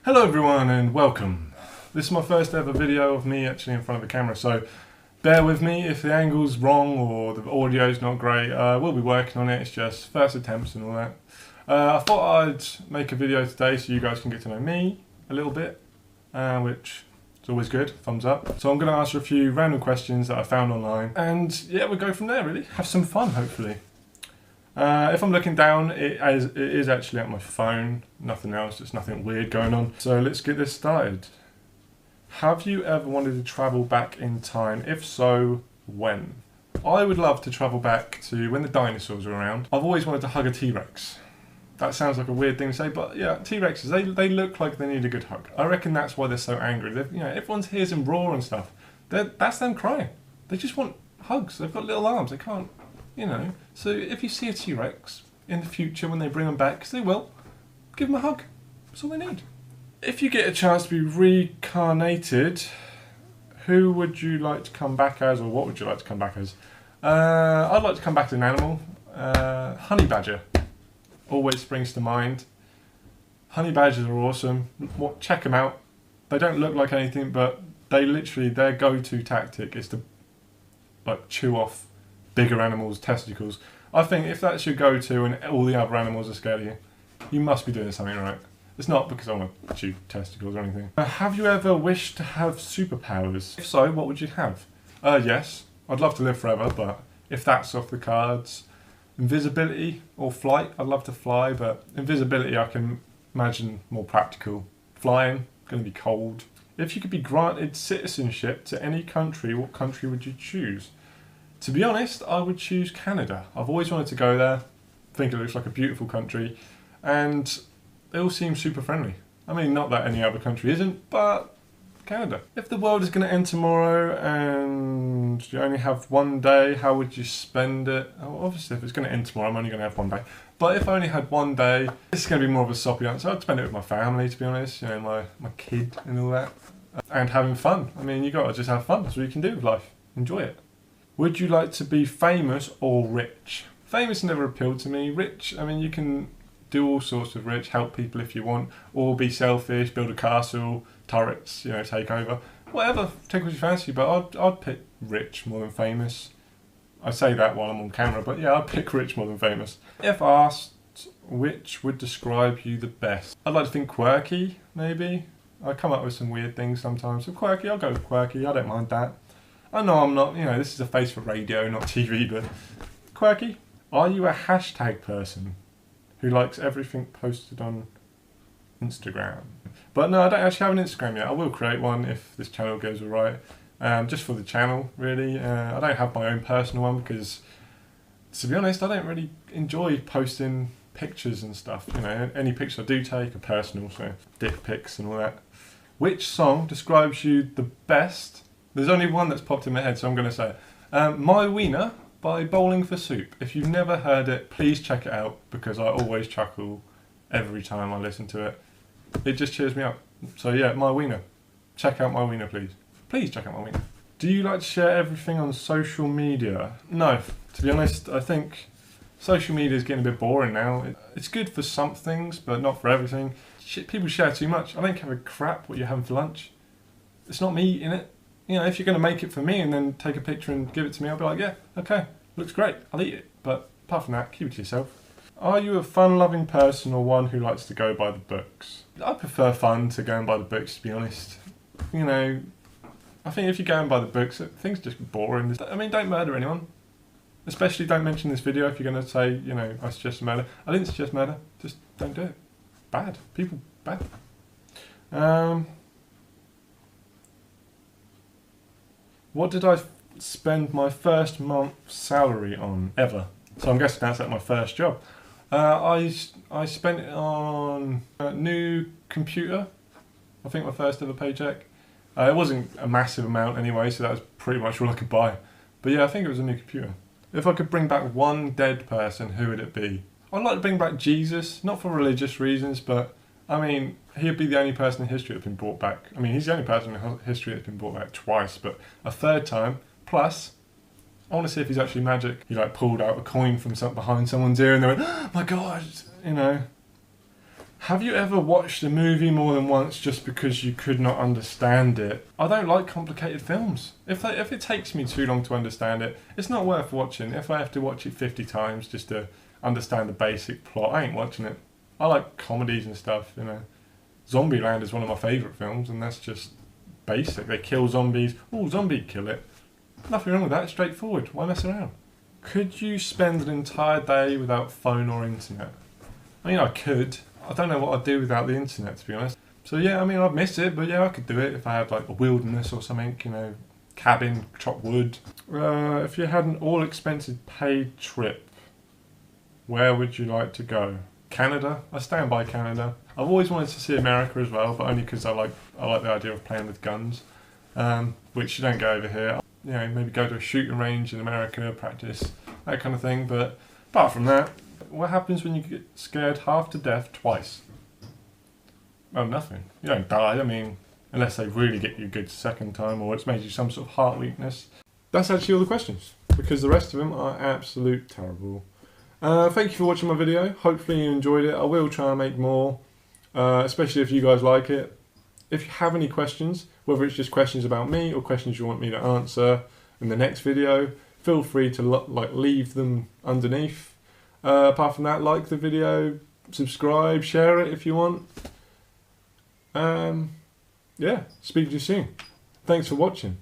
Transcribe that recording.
Hello everyone and welcome. This is my first ever video of me actually in front of the camera, so bear with me if the angle's wrong or the audio's not great. We'll be working on it, it's just first attempts and all that. I thought I'd make a video today so you guys can get to know me a little bit, which is always good, thumbs up. So I'm going to answer a few random questions that I found online and yeah, we'll go from there really. Have some fun hopefully. If I'm looking down, it is actually at my phone, nothing else, just nothing weird going on. So let's get this started. Have you ever wanted to travel back in time? If so, when? I would love to travel back to when the dinosaurs were around. I've always wanted to hug a T-Rex. That sounds like a weird thing to say, but yeah, T-Rexes, they look like they need a good hug. I reckon that's why they're so angry. Everyone hears them roar and stuff. That's them crying. They just want hugs. They've got little arms, they can't. So if you see a T-Rex in the future when they bring them back, because they will, give them a hug. That's all they need. If you get a chance to be reincarnated, who would you like to come back as, or what would you like to come back as? I'd like to come back as an animal. Honey badger always springs to mind. Honey badgers are awesome. Check them out. They don't look like anything, but their go-to tactic is to chew off bigger animals' testicles. I think if that's your go-to and all the other animals are scared of you, you must be doing something right. It's not because I want to chew testicles or anything. Have you ever wished to have superpowers? If so, what would you have? Yes, I'd love to live forever, but if that's off the cards, invisibility or flight, I'd love to fly, but invisibility I can imagine more practical. Flying, going to be cold. If you could be granted citizenship to any country, what country would you choose? To be honest, I would choose Canada. I've always wanted to go there. I think it looks like a beautiful country and they all seem super friendly. I mean, not that any other country isn't, but Canada. If the world is going to end tomorrow and you only have one day, how would you spend it? Oh, obviously, if it's going to end tomorrow, I'm only going to have one day. But if I only had one day, this is going to be more of a soppy answer. I'd spend it with my family, to be honest, my kid and all that. And having fun. I mean, you got to just have fun. That's what you can do with life. Enjoy it. Would you like to be famous or rich? Famous never appealed to me. Rich, I mean, you can do all sorts of rich, help people if you want, or be selfish, build a castle, turrets, take over. Whatever tickles your fancy, but I'd pick rich more than famous. I say that while I'm on camera, but yeah, I'd pick rich more than famous. If asked, which would describe you the best? I'd like to think quirky, maybe. I come up with some weird things sometimes. So quirky, I'll go with quirky, I don't mind that. I know I'm not, this is a face for radio, not TV, but quirky. Are you a hashtag person who likes everything posted on Instagram? But no, I don't actually have an Instagram yet. I will create one if this channel goes alright. Just for the channel, really. I don't have my own personal one because, to be honest, I don't really enjoy posting pictures and stuff. Any pictures I do take are personal, so dick pics and all that. Which song describes you the best? There's only one that's popped in my head, so I'm going to say it. My Wiener by Bowling for Soup. If you've never heard it, please check it out, because I always chuckle every time I listen to it. It just cheers me up. So yeah, My Wiener. Check out My Wiener, please. Please check out My Wiener. Do you like to share everything on social media? No. To be honest, I think social media is getting a bit boring now. It's good for some things, but not for everything. People share too much. I don't give a crap what you're having for lunch. It's not me eating it. If you're going to make it for me and then take a picture and give it to me, I'll be like, yeah, okay, looks great, I'll eat it. But apart from that, keep it to yourself. Are you a fun-loving person or one who likes to go by the books? I prefer fun to going by the books, to be honest. I think if you're going by the books, things just get boring. I mean, don't murder anyone. Especially don't mention this video if you're going to say, I suggest murder. I didn't suggest murder, just don't do it. Bad. People, bad. What did I spend my first month's salary on ever? So I'm guessing that's at my first job. I spent it on a new computer. I think my first ever paycheck. It wasn't a massive amount anyway, so that was pretty much all I could buy. But yeah, I think it was a new computer. If I could bring back one dead person, who would it be? I'd like to bring back Jesus, not for religious reasons, but I mean, he'd be the only person in history that's been brought back. I mean, he's the only person in history that's been brought back twice, but a third time. Plus, I want to see if he's actually magic. He pulled out a coin from behind someone's ear and they went, oh my God, Have you ever watched a movie more than once just because you could not understand it? I don't like complicated films. If it takes me too long to understand it, it's not worth watching. If I have to watch it 50 times just to understand the basic plot, I ain't watching it. I like comedies and stuff, you know. Zombieland is one of my favourite films, and that's just basic. They kill zombies. Oh, zombie, kill it. Nothing wrong with that, straightforward. Why mess around? Could you spend an entire day without phone or internet? I mean, I could. I don't know what I'd do without the internet, to be honest. So yeah, I mean, I'd miss it, but yeah, I could do it if I had like a wilderness or something, you know, cabin, chop wood. If you had an all-expenses paid trip, where would you like to go? Canada. I stand by Canada. I've always wanted to see America as well, but only because I like the idea of playing with guns, which you don't go over here. You know, maybe go to a shooting range in America, practice, that kind of thing. But apart from that, what happens when you get scared half to death twice? Well, nothing. You don't die, I mean, unless they really get you good second time or it's made you some sort of heart weakness. That's actually all the questions, because the rest of them are absolute terrible. Thank you for watching my video. Hopefully you enjoyed it. I will try and make more, especially if you guys like it. If you have any questions, whether it's just questions about me or questions you want me to answer in the next video, feel free to leave them underneath. Apart from that, like the video, subscribe, share it if you want. Yeah, speak to you soon. Thanks for watching.